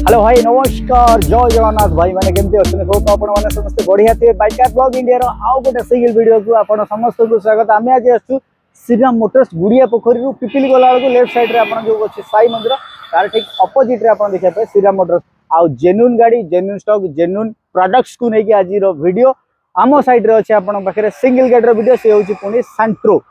Hello भाई नमस्कार जय जगन्नाथ भाई मैंने केमती अच्छे होप आपण मैंने समस्त बढ़िया थे बाइकार ब्लॉग इंडिया आउ गोटे सिंगल वीडियो को आपण समस्त को स्वागत आम आज आसु श्रीराम मोटर्स गुड़िया पोखरी पिपिली गला बेलू लेफ्ट साइड रे आपण जो अच्छे साई मंदिर तार ठीक अपोजिट रे आपण देखा श्रीराम मोटर्स आउ जेन्युइन गाड़ी जेन्युइन स्टॉक जेन्युइन प्रोडक्ट्स को लेकिन आज वीडियो आम साइड रे अच्छे आपण पाखे सिंगल गाड़ी वीडियो से होची पुनी सांट्रो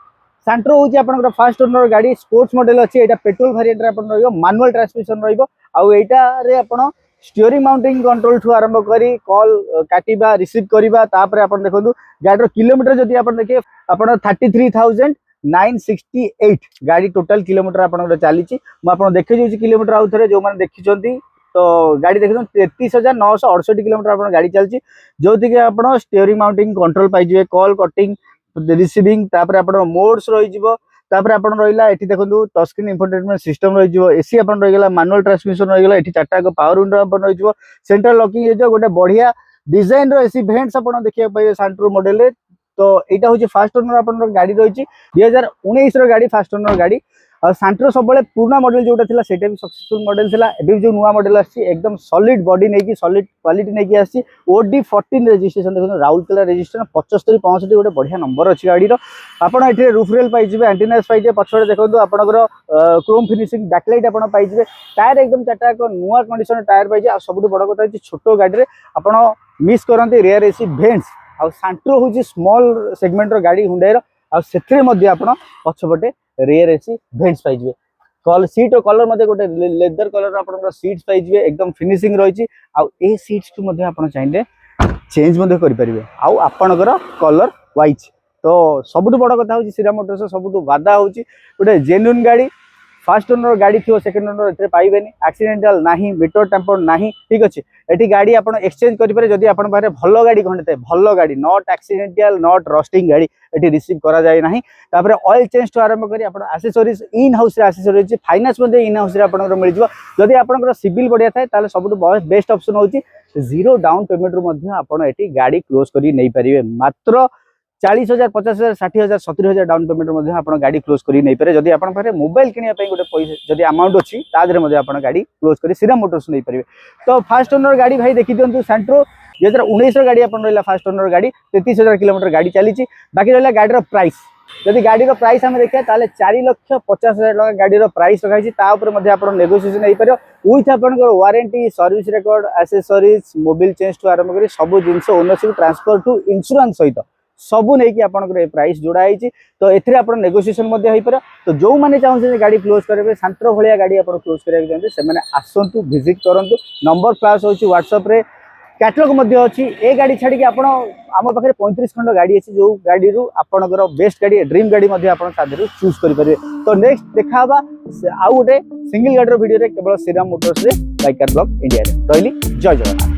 सांट्रो होची आपनकर फर्स्ट ओनर गाड़ी स्पोर्ट्स मॉडल अच्छी एटा पेट्रोल वेरिएंट रे आपण रहियो मैनुअल ट्रांसमिशन रहियो आउ एटा रे आपण स्टीयरिंग माउंटिंग कंट्रोल ठू आरंभ करी कॉल काटिबा रिसीव करिबा तापर आपण देखंतु गाड़ी किलोमीटर जदी आपण देखिए आपण 33,968 गाड़ी टोटल किलोमीटर आपण चली मु आपण देखि जोची किलोमीटर आउ थरे जो माने देखिचंती तो गाड़ी देखियो 33,968 किलोमीटर आपण गाड़ी चलची जोथि के आपण स्टीयरिंग माउंटिंग कंट्रोल पाइ जिवे कॉल कटिंग रिसीविंग तापर आपण मोड्स रहि जिवो तापर आपण रहिला एठी देखंतु टच स्क्रीन इंफोटेनमेंट सिस्टम रहि जिवो एसी आपण रहि गेला मैनुअल ट्रांसमिशन रहि गेला एठी चारटा को पावर विंडो आपण रहि जिवो सेंट्रल लॉकिंग जो गोटे बढ़िया डिजाइन रो एसी भेंट्स आपण देखिया पाइबे सांट्रो मॉडल रे तो एटा होची फास्ट ओनर आपण गाड़ी रहिची 2019 रो गाड़ी फास्ट ओनर गाड़ी और सांट्रो सब पुराना मॉडल जोटा थिला सेटा भी सक्सेसफुल मॉडल थिला एबे जो नुवा मॉडल आसी एकदम सॉलिड बॉडी नेकी सॉलिड क्वालिटी नेकी आसी ओडी 14 रजिस्ट्रेशन देखो राउरकेला रजिस्ट्रेशन 75 65 गोटे बढ़िया नंबर अच्छी गाड़ी रो आपण एठी रूफ रेल पाइ जिवे एंटीनास पाइ जिवे पछरे देखंतु आपनकर क्रोम फिनिशिंग बैकलाइट आपण पाइ जिवे टायर एकदम चाटा को नुवा कंडीशन टायर पाइ जे आ सबटु बड़ କଥା अछि छोटो गाड़ी रे आपण मिस करंती रियर एसी भेंट्स आ सांट्रो होची स्मॉल सेगमेंट रो गाड़ी हुंडई रो आ सेथरे मध्ये आपण पछपटे रियर एसी भेंट्स पाइ जिवे कल सीट और कलर मध्ये गोटे लेदर कलर आपन सीट्स पाइ जिवे एकदम फिनिशिंग रहिछि आ ए सीट्स को मध्ये आपण चाहिए चेंज मध्ये करि परिबे आ आपनकर कलर वाइज तो सबटु बड़ कथा होछि श्रीराम मोटर्स सबटु वादा होछि गोटे जेन्युइन गाड़ी फर्स्ट ओनर गाड़ी थी सेकंड ओनर एथे पाइबेनी एक्सीडेंटल नाही मीटर टेम्पर नाही ठीक अछि एठी गाड़ी आपण एक्सचेंज करि पारे जदी आपण बारे भलो गाड़ी खंडते भलो गाड़ी नॉट एक्सीडेंटल नॉट रस्टिंग गाड़ी एठी रिसीव करा जाय नाही तापर ऑयल चेंज टू आरंभ करी आपण एक्सेसरीज इन हाउस रे एक्सेसरीज फाइनेंस मध्ये इन हाउस रे आपण मिल जिवो जदी आपण सिविल बढ़िया थाए ताले सबटु बेस्ट ऑप्शन होची जीरो डाउन पेमेंट रू मध्ये आपण एठी गाड़ी क्लोज करी नै परिबे मात्र 40,000 50,000 60,000 70,000 डाउन पेमेंट मध्ये आपण गाड़ी क्लोज करी नै पारे जदी आपण पारे मोबाइल किनिया पई गोटे पैसा जदी अमाउंट अछि तादरे मध्ये आपण गाड़ी क्लोज करी श्रीराम मोटर्स नै परिबे तो फर्स्ट ओनर गाड़ी भाई देखि दियंतु सांट्रो 2019 रो गाड़ी आपण रहला फर्स्ट ओनर गाड़ी 33,000 किलोमीटर गाड़ी चली बाकी रहला गाड़ी रो प्राइस जदी गाड़ी रो प्राइस हम देखिया ताले 4,50,000 टका गाड़ी रो प्राइस रखाइछि ता ऊपर मध्ये आपण नेगोशिएशन नै परियो विथ आपण warranty service record accessories mobile change टू आरंभ करी सब जिंस ओनरशिप ट्रांसफर टू इंश्योरेंस सहित सबू नहीं कि आपनकर प्राइस जोड़ा है तो एथिरे आपण नेगोशिएशन मध्ये होई पर तो जो माने चाहूँ गाड़ी क्लोज करेंगे सांट्रो भलिया गाड़ी आपण क्लोज करिया चाहते से माने आसंतु विजिट करंतु नंबर प्लस होची व्हाट्सएप रे कैटलॉग मध्ये अछि ए गाड़ी छाड़ी कि आपण आम पाखे 35 खंड गाड़ी अछि जो गाड़ी रु आपनकर बेस्ट गाड़ी ड्रीम गाड़ी मध्ये आपण सादर चूज करि परिबे तो नेक्स्ट देखाबा आउ गोटे सिंगल गाड़ी रो वीडियो रे केवल श्रीराम मोटर्स रे बाइकर ब्लॉग इंडिया रे रहली जय जगन्नाथ।